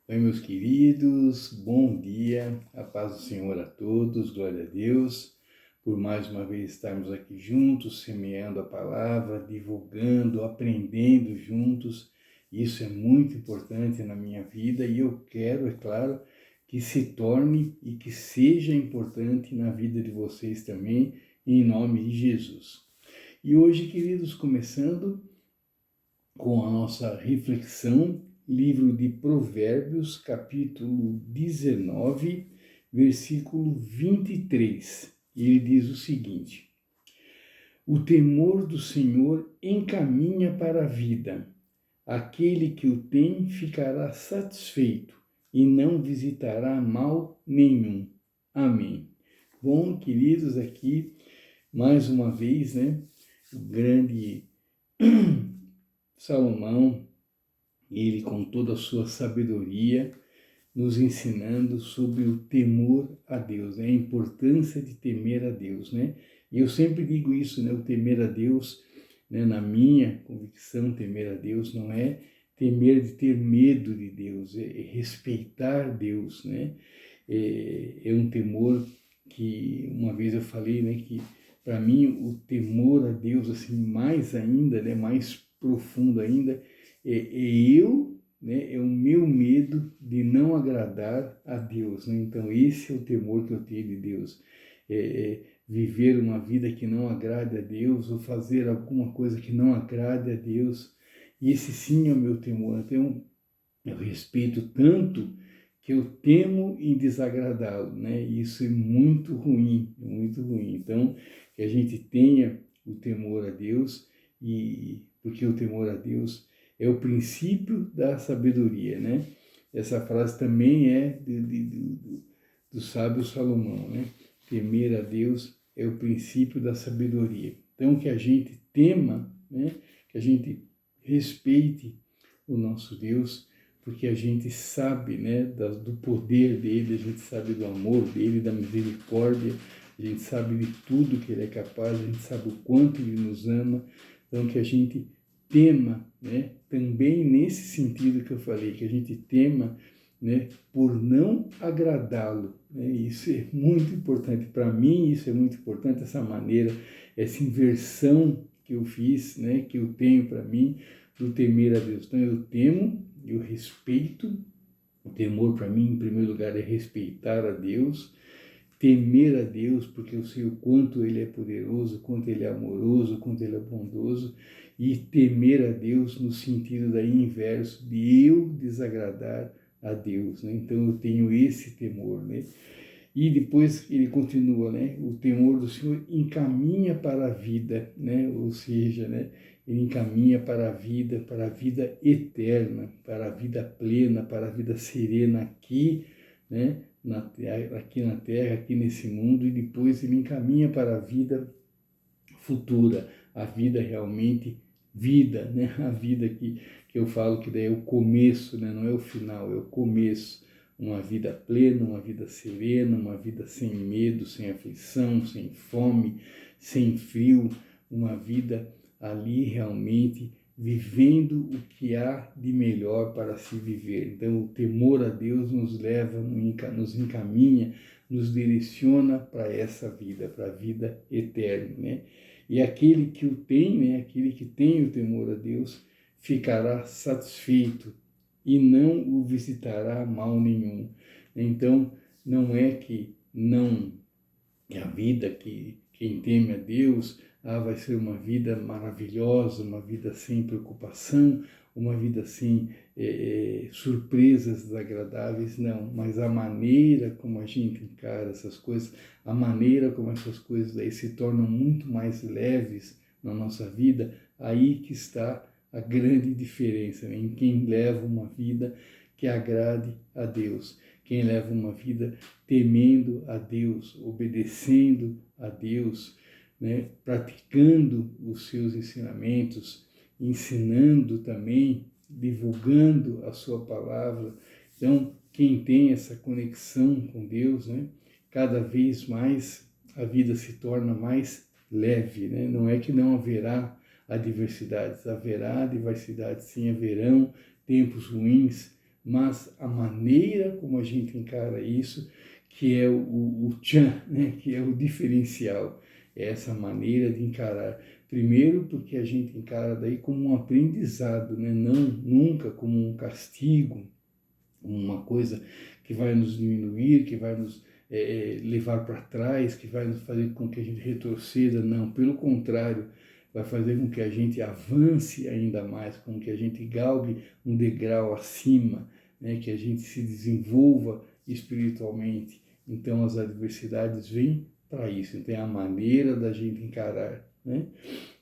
Oi, meus queridos, bom dia, a paz do Senhor a todos, glória a Deus, por mais uma vez estarmos aqui juntos, semeando a palavra, divulgando, aprendendo juntos. Isso é muito importante na minha vida e eu quero, é claro, que se torne e que seja importante na vida de vocês também, em nome de Jesus. E hoje, queridos, começando com a nossa reflexão, livro de Provérbios, capítulo 19, versículo 23. Ele diz o seguinte: o temor do Senhor encaminha para a vida. Aquele que o tem ficará satisfeito e não visitará mal nenhum. Amém. Bom, queridos, aqui mais uma vez, o grande Salomão, ele com toda a sua sabedoria, nos ensinando sobre o temor a Deus, a importância de temer a Deus, E eu sempre digo isso, o temer a Deus, na minha convicção, temer a Deus não é temer de ter medo de Deus, é respeitar Deus, É um temor que, uma vez eu falei, que para mim o temor a Deus, assim, mais ainda, mais profundo ainda, é o meu medo de não agradar a Deus, Então esse é o temor que eu tenho de Deus, viver uma vida que não agrade a Deus ou fazer alguma coisa que não agrade a Deus. E esse sim é o meu temor. Então eu respeito tanto que eu temo em desagradá-lo, Isso é muito ruim, muito ruim. Então, que a gente tenha o temor a Deus, e porque o temor a Deus é o princípio da sabedoria, Essa frase também é do sábio Salomão, Temer a Deus é o princípio da sabedoria. Então, que a gente tema, Que a gente respeite o nosso Deus, porque a gente sabe, do poder dele, a gente sabe do amor dele, da misericórdia, a gente sabe de tudo que ele é capaz, a gente sabe o quanto ele nos ama. Então, que a gente tema, também nesse sentido que eu falei, que a gente tema, por não agradá-lo, Isso é muito importante para mim, isso é muito importante, essa maneira, essa inversão que eu fiz, que eu tenho para mim, do temer a Deus. Então eu temo, eu respeito. O temor para mim, em primeiro lugar, é respeitar a Deus, temer a Deus, porque eu sei o quanto Ele é poderoso, o quanto Ele é amoroso, o quanto Ele é bondoso, e temer a Deus no sentido daí inverso, de eu desagradar a Deus, Então eu tenho esse temor, E depois ele continua, O temor do Senhor encaminha para a vida, Ou seja, ele encaminha para a vida eterna, para a vida plena, para a vida serena aqui, aqui na Terra, aqui nesse mundo, e depois ele encaminha para a vida futura, a vida realmente vida, A vida que eu falo que daí é o começo, Não é o final, é o começo. Uma vida plena, uma vida serena, uma vida sem medo, sem aflição, sem fome, sem frio, uma vida ali realmente vivendo o que há de melhor para se viver. Então o temor a Deus nos leva, nos encaminha, nos direciona para essa vida, para a vida eterna, E aquele que o tem, aquele que tem o temor a Deus, ficará satisfeito e não o visitará mal nenhum. Então, não é que não é a vida que quem teme a Deus vai ser uma vida maravilhosa, uma vida sem preocupação, uma vida sem surpresas desagradáveis, não. Mas a maneira como a gente encara essas coisas, a maneira como essas coisas aí se tornam muito mais leves na nossa vida, aí que está a grande diferença, em quem leva uma vida que agrade a Deus, quem leva uma vida temendo a Deus, obedecendo a Deus, praticando os seus ensinamentos, ensinando também, divulgando a sua palavra. Então, quem tem essa conexão com Deus, cada vez mais a vida se torna mais leve, Não é que não haverá adversidades, haverá adversidades, sim, haverão tempos ruins mas a maneira como a gente encara isso, que é o tchan, né? Que é o diferencial, é essa maneira de encarar. Primeiro porque a gente encara daí como um aprendizado, né? Não nunca como um castigo, uma coisa que vai nos diminuir, que vai nos levar para trás, que vai nos fazer com que a gente retroceda, não, pelo contrário, vai fazer com que a gente avance ainda mais, com que a gente galgue um degrau acima, né, que a gente se desenvolva espiritualmente. Então as adversidades vêm para isso, então é a maneira da gente encarar, né?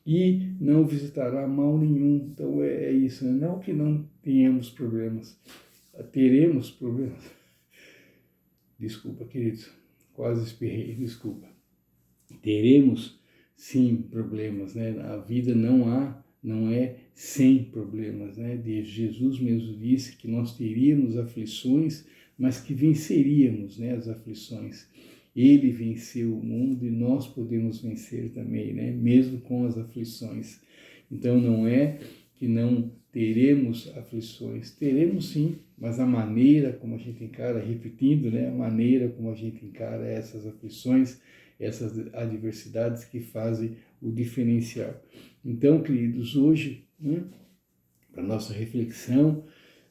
E não visitará mal nenhum, então é isso, né? Não que não tenhamos problemas, teremos problemas. Desculpa, queridos, quase espirrei, desculpa. Teremos sim problemas, né? A vida não é sem problemas, né? Jesus mesmo disse que nós teríamos aflições, mas que venceríamos, né, as aflições. Ele venceu o mundo e nós podemos vencer também, né? Mesmo com as aflições. Então não é que não teremos aflições, teremos sim, mas a maneira como a gente encara, repetindo, né, a maneira como a gente encara essas aflições, essas adversidades que fazem o diferencial. Então, queridos, hoje, né, para nossa reflexão,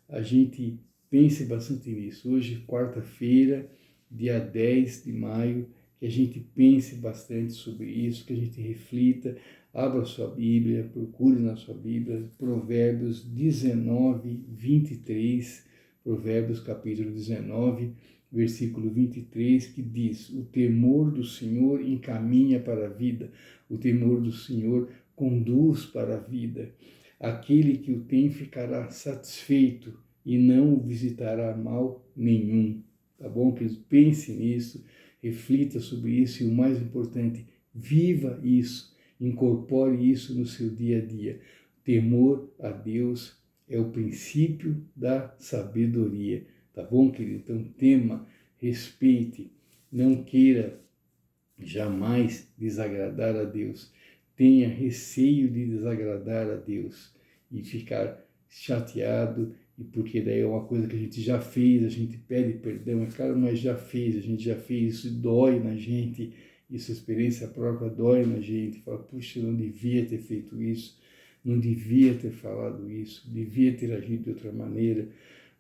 a gente pense bastante nisso. Hoje, quarta-feira, dia 10 de maio, que a gente pense bastante sobre isso, que a gente reflita, abra sua Bíblia, procure na sua Bíblia, Provérbios 19, 23, Provérbios capítulo 19, versículo 23, que diz: o temor do Senhor encaminha para a vida, o temor do Senhor conduz para a vida. Aquele que o tem ficará satisfeito e não o visitará mal nenhum. Tá bom, queridos? Pense nisso, reflita sobre isso e o mais importante, viva isso, incorpore isso no seu dia a dia. Temor a Deus é o princípio da sabedoria. Tá bom, querido? Então tema, respeite, não queira jamais desagradar a Deus. Tenha receio de desagradar a Deus e ficar chateado, e porque daí é uma coisa que a gente já fez, a gente pede perdão, é claro, mas já fez, a gente já fez, isso dói na gente, isso, experiência própria dói na gente, fala, puxa, eu não devia ter feito isso, não devia ter falado isso, devia ter agido de outra maneira,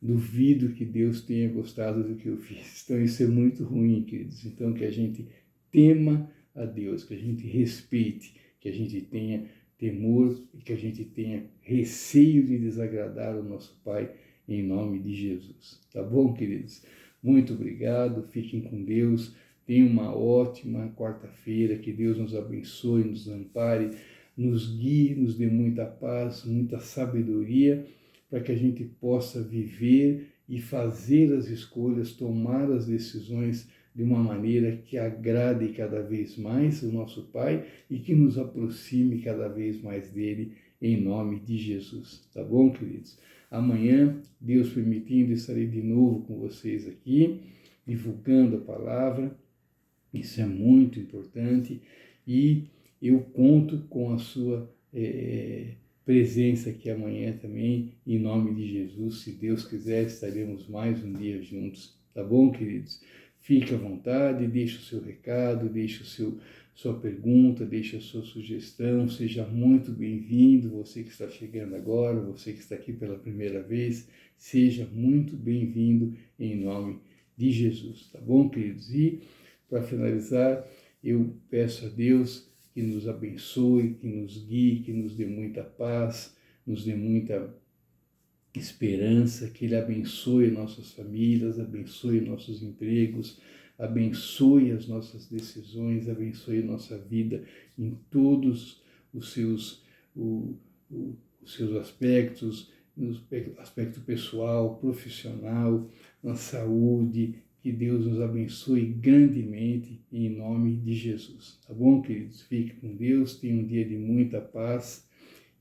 duvido que Deus tenha gostado do que eu fiz. Então isso é muito ruim, queridos. Então que a gente tema a Deus, que a gente respeite, que a gente tenha temor e que a gente tenha receio de desagradar o nosso Pai, em nome de Jesus. Tá bom, queridos? Muito obrigado, fiquem com Deus, tenham uma ótima quarta-feira, que Deus nos abençoe, nos ampare, nos guie, nos dê muita paz, muita sabedoria, para que a gente possa viver e fazer as escolhas, tomar as decisões de uma maneira que agrade cada vez mais o nosso Pai e que nos aproxime cada vez mais dele, em nome de Jesus. Tá bom, queridos? Amanhã, Deus permitindo, estarei de novo com vocês aqui, divulgando a palavra. Isso é muito importante e eu conto com a sua presença aqui amanhã também, em nome de Jesus. Se Deus quiser, estaremos mais um dia juntos. Tá bom, queridos? Fique à vontade, deixe o seu recado, deixe sua pergunta, deixe a sua sugestão. Seja muito bem-vindo, você que está chegando agora, você que está aqui pela primeira vez, seja muito bem-vindo em nome de Jesus. Tá bom, queridos? E para finalizar, eu peço a Deus que nos abençoe, que nos guie, que nos dê muita paz, nos dê muita esperança, que Ele abençoe nossas famílias, abençoe nossos empregos, abençoe as nossas decisões, abençoe nossa vida em todos os seus aspectos, no aspecto pessoal, profissional, na saúde. Que Deus nos abençoe grandemente em nome de Jesus. Tá bom, queridos? Fique com Deus, tenha um dia de muita paz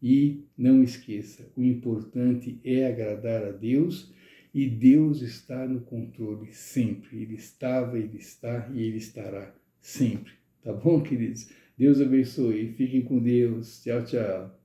e não esqueça, o importante é agradar a Deus e Deus está no controle sempre. Ele estava, Ele está e Ele estará sempre. Tá bom, queridos? Deus abençoe. Fiquem com Deus. Tchau, tchau.